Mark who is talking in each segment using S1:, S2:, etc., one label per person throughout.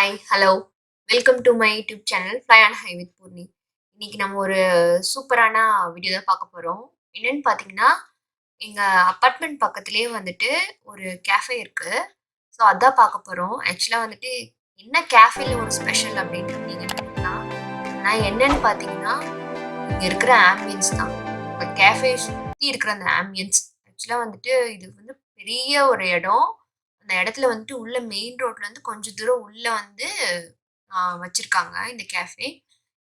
S1: Hi, hello. Welcome do my YouTube channel fly and high with Poorni. இன்னைக்கு நம்ம ஒரு சூப்பரான வீடியோ தான் பார்க்க போறோம். என்னன்னு பார்த்தீங்கன்னா, எங்க அபார்ட்மெண்ட் பக்கத்திலேயே வந்துட்டு ஒரு கேஃபே இருக்கு. ஸோ அதான் பார்க்க போறோம். ஆக்சுவலா வந்துட்டு என்ன கேஃபேல ஒரு ஸ்பெஷல் அப்படின்னு நீங்க நினைக்கலாம். ஆனா என்னன்னு பார்த்தீங்கன்னா, இங்க இருக்கிற ஆம்பியன்ஸ் தான். இந்த கேஃபே சுத்தி இருக்கிற அந்த ஆம்பியன்ஸ். ஆக்சுவலா வந்துட்டு இது வந்து பெரிய ஒரு இடம். அந்த இடத்துல வந்துட்டு உள்ள மெயின் ரோட்லருந்து கொஞ்சம் தூரம் உள்ள வந்து வச்சிருக்காங்க இந்த கேஃபே.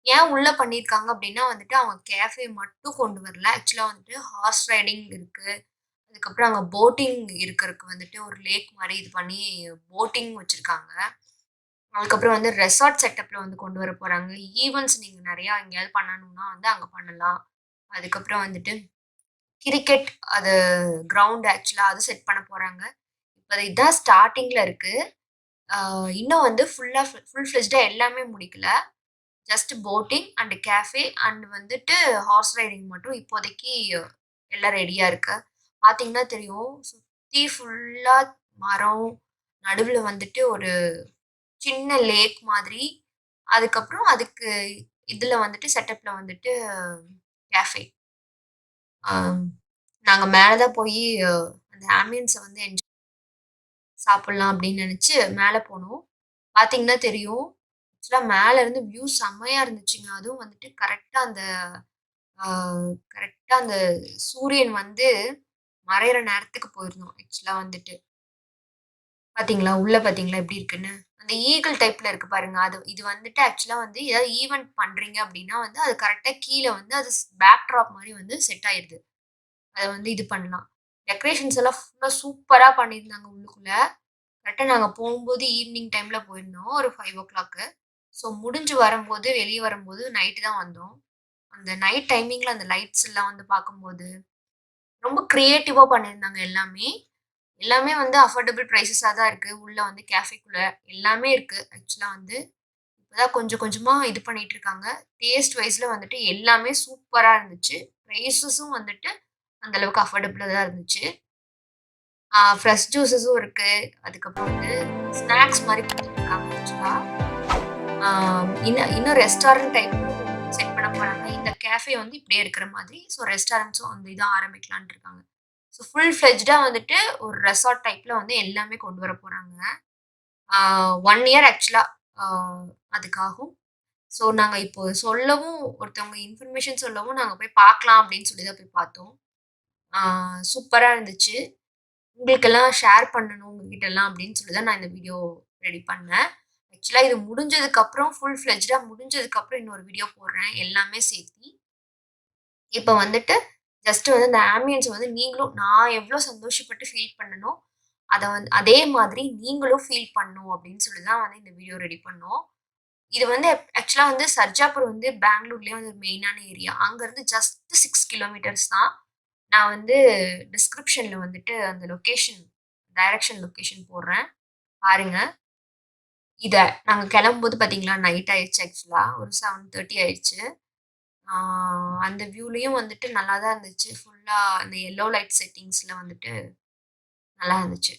S1: ஏன் உள்ள பண்ணியிருக்காங்க அப்டின்னா வந்துட்டு, அவங்க கேஃபே மட்டும் கொண்டு வரல. ஆக்சுவலா வந்துட்டு ஹார்ஸ் ரைடிங் இருக்கு. அதுக்கப்புறம் அங்க போட்டிங் இருக்கறக்கு வந்துட்டு ஒரு லேக் மாரி இது பண்ணி போட்டிங் வச்சிருக்காங்க. அதுக்கப்புறம் வந்து ரெசார்ட் செட்டப்ல வந்து கொண்டு வர போறாங்க. ஈவென்ட்ஸ் நீங்க நெறையா எங்கேயாவது பண்ணணும்னா வந்து அங்க பண்ணலாம். அதுக்கப்புறம் வந்துட்டு கிரிக்கெட் அது கிரவுண்ட் ஆக்சுவலா அது செட் பண்ண போறாங்க. இப்ப இதான் ஸ்டார்ட்டிங்ல இருக்கு. ஆ இன்னும் வந்து ஃபுல் ஃப்ளெட்ஜ்டா எல்லாமே முடிக்கல. Just boating and cafe and வந்துட்டு ஹார்ஸ் ரைடிங் மட்டும் இப்போதைக்கு எல்லாம் ரெடியா இருக்கு. பார்த்தீங்கன்னா தெரியும். சுத்தி ஃபுல்லா மரம். நடுவுல வந்துட்டு ஒரு சின்ன லேக் மாதிரி. அதுக்கப்புறம் அதுக்கு இதுல வந்துட்டு செட்டப்ல வந்துட்டு கேஃபே. ஆ நாங்க மேல தான் போயி அந்த ஆம்பியன்ஸ வந்து சாப்பிடலாம் அப்படின்னு நெனச்சு மேல போனோம். பார்த்தீங்கன்னா தெரியும். ஆக்சுவலா மேல இருந்து வியூ செம்மையா இருந்துச்சுங்க. அதுவும் வந்துட்டு ஆ கரெக்ட்டா அந்த சூரியன் வந்து மறையிற நேரத்துக்கு போயிருந்தோம். ஆக்சுவலா வந்துட்டு. பார்த்தீங்களா? உள்ள பார்த்தீங்களா எப்படி இருக்குன்னு? அந்த ஈகிள் டைப்ல இருக்கு பாருங்க. இது வந்துட்டு ஆக்சுவலா வந்து ஏதாவது ஈவென்ட் பண்றீங்க அப்படின்னா வந்து, அது கரெக்ட்டா கீழ வந்து அது பேக் ட்ராப் மாரி வந்து செட் ஆயிருது. அத வந்து இது பண்ணலாம். டெக்கரேஷன்ஸ் எல்லாம் ஃபுல்லா சூப்பரா பண்ணியிருந்தாங்க உள்ளுக்குள்ள. கரெக்ட்டா நாங்க போம்போது ஈவினிங் டைம்ல போயிருந்தோம். ஒரு 5:00. ஸோ முடிஞ்சு வரும்போது, வெளிய வரும்போது நைட்டு தான் வந்தோம். அந்த நைட் டைமிங்ல அந்த லைட்ஸ் எல்லாம் வந்து பார்க்கும்போது, ரொம்ப கிரியேட்டிவா பண்ணியிருந்தாங்க எல்லாமே. எல்லாமே வந்து அஃபோர்டபிள் பிரைஸஸா தான் இருக்கு. உள்ள வந்து கேஃபேக்குள்ள எல்லாமே இருக்கு. ஆக்சுவலா வந்து இப்பதான் கொஞ்சம் கொஞ்சமா இது பண்ணிட்டு இருக்காங்க. டேஸ்ட் வைஸ்ல வந்துட்டு எல்லாமே சூப்பரா இருந்துச்சு. பிரைஸஸும் வந்துட்டு அந்த அளவுக்கு அஃபோர்டபிளா தான் இருந்துச்சு. ஃப்ரெஷ் ஜூஸஸும் இருக்கு. அதுக்கப்புறம் வந்து ஸ்நாக்ஸ் மாரி குடுத்துட்டுருக்காங்க ஆக்சுவலா. ஆ இன்னும் ரெஸ்டாரண்ட் டைப் செட் பண்ண போறாங்க. இந்த கேஃபே வந்து இப்படியே இருக்கிற மாதிரி. ஸோ ரெஸ்டாரண்ட்ஸும் அந்த இத ஆரம்பிக்கலான்ட்டு இருக்காங்க. ஸோ ஃபுல் ஃப்ளெட்ஜ்டா வந்துட்டு ஒரு ரெசார்ட் டைப்ல வந்து எல்லாமே கொண்டு வர போறாங்க. ஆ 1 இயர் ஆக்சுவலா ஆ அதுக்காகும். ஸோ நாங்க இப்போ சொல்லவும் ஒருத்தவங்க இன்ஃபர்மேஷன் சொல்லவும் நாங்க போய் பார்க்கலாம் அப்படின்னு சொல்லி தான் போய் பார்த்தோம். ஆ சூப்பரா இருந்துச்சு. உங்களுக்கெல்லாம் ஷேர் பண்ணணும் உங்ககிட்டலாம் அப்படின்னு சொல்லி தான் நான் இந்த வீடியோ ரெடி பண்ணேன். ஆக்சுவலா இது முடிஞ்சதுக்கப்புறம் ஃபுல் ஃப்ளெட்ஜ்டா முடிஞ்சதுக்கப்புறம் இன்னொரு வீடியோ போடுறேன். எல்லாமே சேர்த்தி. இப்ப வந்துட்டு ஜஸ்ட் வந்து அந்த ஆம்பியன்ஸ வந்து நீங்களும் நான் எவ்ளோ சந்தோஷப்பட்டு ஃபீல் பண்ணனோ, அத வந்து அதே மாதிரி நீங்களும் ஃபீல் பண்ணணும் அப்படின்னு சொல்லி தான் வந்து இந்த வீடியோ ரெடி பண்ணோம். இது வந்து ஆக்சுவலா வந்து சர்ஜாபுர் வந்து பெங்களூர்லயே வந்து ஒரு மெயினான ஏரியா. அங்கருந்து ஜஸ்ட் 6 கிலோமீட்டர்ஸ் தான். நான் வந்து டிஸ்கிரிப்ஷன்ல வந்துட்டு அந்த டைரக்ஷன் லொகேஷன் போடுறேன். பாருங்க. இத நாங்க கெளம்பும்போது பாத்தீங்களா, நைட் ஆயிருச்சு ஆக்சுவலா. ஒரு 7:30 ஆயிருச்சு. ஆ அந்த வியூலயும் வந்துட்டு நல்லா தான் இருந்துச்சு. ஃபுல்லா அந்த எல்லோ லைட் செட்டிங்ஸ்ல வந்துட்டு நல்லா இருந்துச்சு.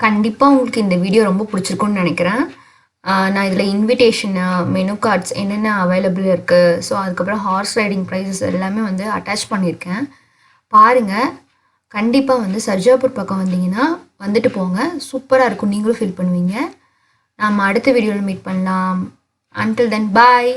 S1: கண்டிப்பா உங்களுக்கு இந்த வீடியோ ரொம்ப பிடிச்சிருக்கும்னு நெனைக்கிறேன். நான் இதில இன்விடேஷனு, மெனு கார்ட்ஸ் என்னென்ன அவைலபிள் இருக்கு. ஸோ, அதுக்கப்புறம் ஹார்ஸ் ரைடிங் ப்ரைஸஸ் எல்லாமே வந்து அட்டாச் பண்ணியிருக்கேன். பாருங்க. கண்டிப்பா வந்து சர்ஜாபுர் பக்கம் வந்தீங்கன்னா, வந்துட்டு போங்க. சூப்பரா இருக்கும். நீங்களும் ஃபீல் பண்ணுவீங்க. நாம அடுத்த வீடியோல மீட் பண்ணலாம். அன்டில் தென் பாய்.